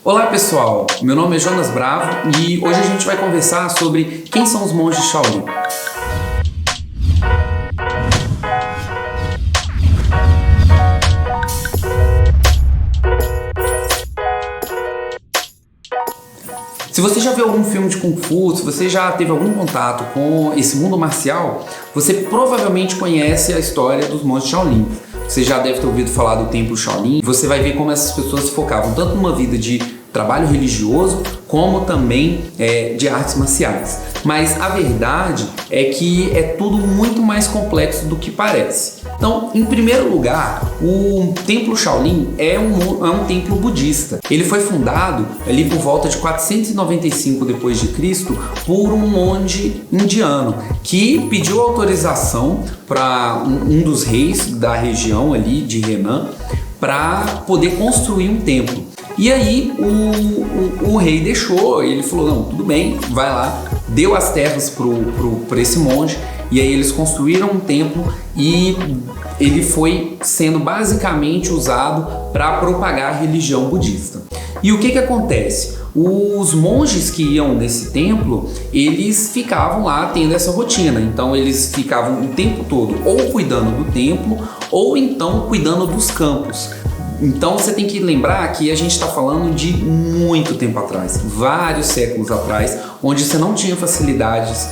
Olá pessoal, meu nome é Jonas Bravo e hoje a gente vai conversar sobre quem são os monges Shaolin. Se você já viu algum filme de Kung Fu, se você já teve algum contato com esse mundo marcial, você provavelmente conhece a história dos monges Shaolin. Você já deve ter ouvido falar do Templo Shaolin. Você vai ver como essas pessoas se focavam tanto numa vida de trabalho religioso, como também de artes marciais. Mas a verdade é que é tudo muito mais complexo do que parece. Então, em primeiro lugar, o Templo Shaolin é um templo budista. Ele foi fundado ali por volta de 495 d.C. por um monge indiano que pediu autorização para um dos reis da região ali de Henan para poder construir um templo. E aí o rei deixou, ele falou, não, tudo bem, vai lá, deu as terras para esse monge, e aí eles construíram um templo e ele foi sendo basicamente usado para propagar a religião budista. E o que acontece? Os monges que iam nesse templo, eles ficavam lá tendo essa rotina, então eles ficavam o tempo todo ou cuidando do templo ou então cuidando dos campos. Então você tem que lembrar que a gente está falando de muito tempo atrás, vários séculos atrás, onde você não tinha facilidades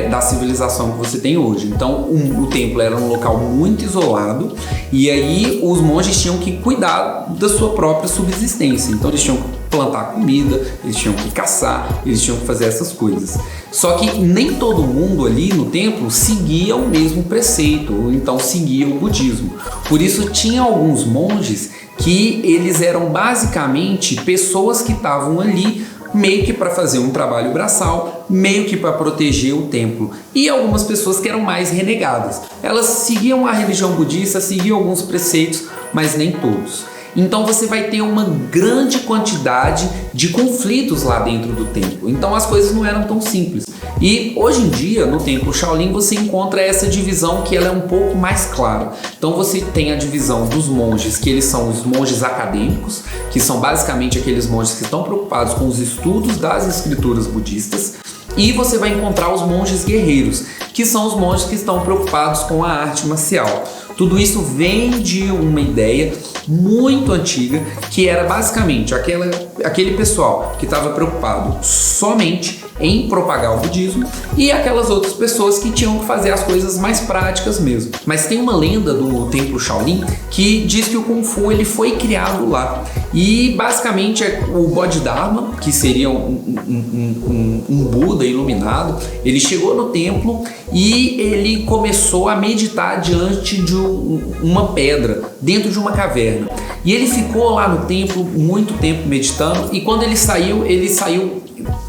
da civilização que você tem hoje. Então o templo era um local muito isolado e aí os monges tinham que cuidar da sua própria subsistência. Então eles tinham que plantar comida, eles tinham que caçar, eles tinham que fazer essas coisas. Só que nem todo mundo ali no templo seguia o mesmo preceito, ou então seguia o budismo. Por isso tinha alguns monges que eles eram basicamente pessoas que estavam ali meio que para fazer um trabalho braçal, meio que para proteger o templo. E algumas pessoas que eram mais renegadas. Elas seguiam a religião budista, seguiam alguns preceitos, mas nem todos. Então você vai ter uma grande quantidade de conflitos lá dentro do templo. Então as coisas não eram tão simples. E hoje em dia, no Templo Shaolin, você encontra essa divisão que ela é um pouco mais clara. Então você tem a divisão dos monges, que eles são os monges acadêmicos, que são basicamente aqueles monges que estão preocupados com os estudos das escrituras budistas. E você vai encontrar os monges guerreiros, que são os monges que estão preocupados com a arte marcial. Tudo isso vem de uma ideia muito antiga, que era basicamente aquele pessoal que estava preocupado somente em propagar o budismo e aquelas outras pessoas que tinham que fazer as coisas mais práticas mesmo. Mas tem uma lenda do Templo Shaolin que diz que o Kung Fu ele foi criado lá. E basicamente o Bodhidharma, que seria um Buda iluminado, ele chegou no templo e ele começou a meditar diante de uma pedra, dentro de uma caverna. E ele ficou lá no templo muito tempo meditando e quando ele saiu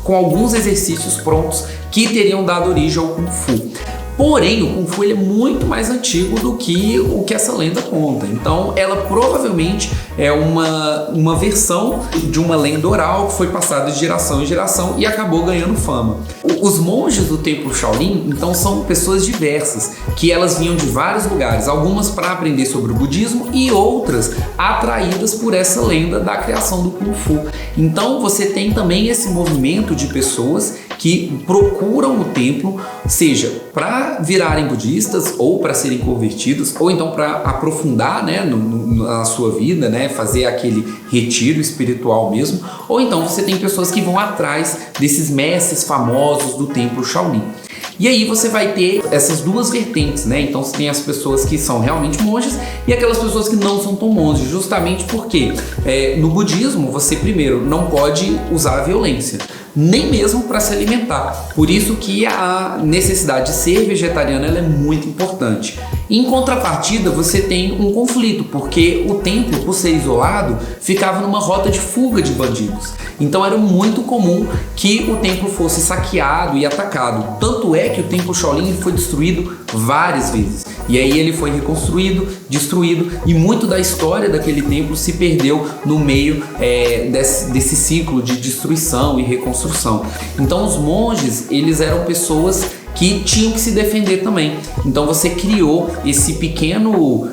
com alguns exercícios prontos que teriam dado origem ao Kung Fu. Porém, o Kung Fu ele é muito mais antigo do que o que essa lenda conta. Então, ela provavelmente é uma versão de uma lenda oral que foi passada de geração em geração e acabou ganhando fama. Os monges do Templo Shaolin, então, são pessoas diversas, que elas vinham de vários lugares, algumas para aprender sobre o budismo e outras atraídas por essa lenda da criação do Kung Fu. Então, você tem também esse movimento de pessoas que procuram o templo, seja para virarem budistas ou para serem convertidos, ou então para aprofundar, né, na sua vida, né, fazer aquele retiro espiritual mesmo, ou então você tem pessoas que vão atrás desses mestres famosos do Templo Shaolin. E aí você vai ter essas duas vertentes, né? Então você tem as pessoas que são realmente monges e aquelas pessoas que não são tão monges, justamente porque no budismo você primeiro não pode usar a violência, nem mesmo para se alimentar. Por isso que a necessidade de ser vegetariano ela é muito importante. Em contrapartida, você tem um conflito, porque o templo, por ser isolado, ficava numa rota de fuga de bandidos. Então era muito comum que o templo fosse saqueado e atacado. Tanto é que o Templo Shaolin foi destruído várias vezes. E aí ele foi reconstruído, destruído, e muito da história daquele templo se perdeu no meio desse ciclo de destruição e reconstrução. Então os monges, eles eram pessoas que tinham que se defender também. Então você criou esse pequeno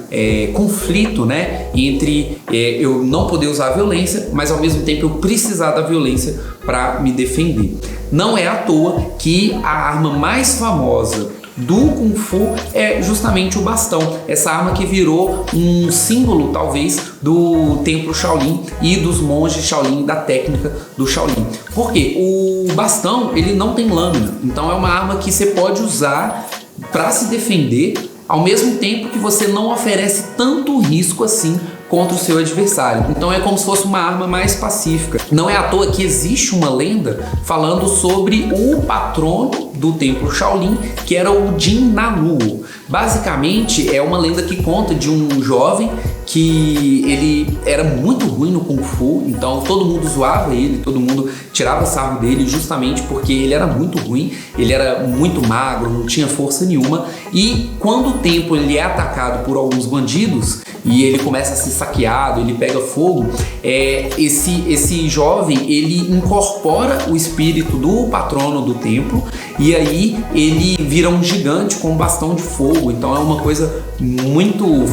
conflito, né, entre eu não poder usar a violência, mas ao mesmo tempo eu precisar da violência para me defender. Não é à toa que a arma mais famosa do Kung Fu é justamente o bastão, essa arma que virou um símbolo talvez do templo Shaolin e dos monges Shaolin, da técnica do Shaolin. Porque o bastão ele não tem lâmina, então é uma arma que você pode usar para se defender, ao mesmo tempo que você não oferece tanto risco assim contra o seu adversário. Então é como se fosse uma arma mais pacífica. Não é à toa que existe uma lenda falando sobre o patrono do templo Shaolin, que era o Jin Naluo. Basicamente é uma lenda que conta de um jovem que ele era muito ruim no Kung Fu, então todo mundo zoava ele, todo mundo tirava sarro dele justamente porque ele era muito ruim, ele era muito magro, não tinha força nenhuma, e quando o templo ele é atacado por alguns bandidos e ele começa a ser saqueado, ele pega fogo, esse jovem ele incorpora o espírito do patrono do templo e aí ele vira um gigante com um bastão de fogo. Então é uma coisa muito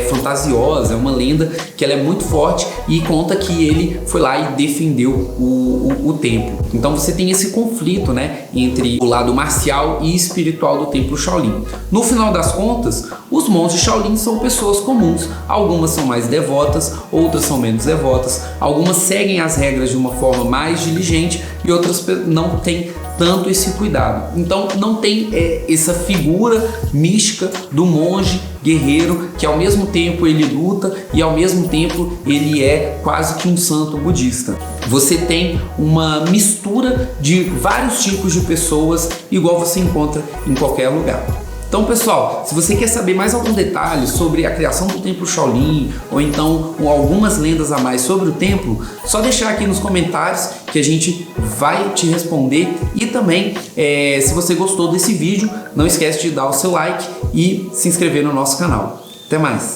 fantasiosa, é uma lenda que ela é muito forte e conta que ele foi lá e defendeu o templo. Então você tem esse conflito, né, entre o lado marcial e espiritual do templo Shaolin. No final das contas, os monges Shaolin são pessoas comuns, algumas são mais devotas, outras são menos devotas, algumas seguem as regras de uma forma mais diligente e outras não têm tanto esse cuidado. Então não tem essa figura mística do monge guerreiro que ao mesmo tempo ele luta e ao mesmo tempo ele é quase que um santo budista. Você tem uma mistura de vários tipos de pessoas igual você encontra em qualquer lugar. Então, pessoal, se você quer saber mais algum detalhe sobre a criação do templo Shaolin ou então algumas lendas a mais sobre o templo, só deixar aqui nos comentários que a gente vai te responder. E também, se você gostou desse vídeo, não esquece de dar o seu like e se inscrever no nosso canal. Até mais!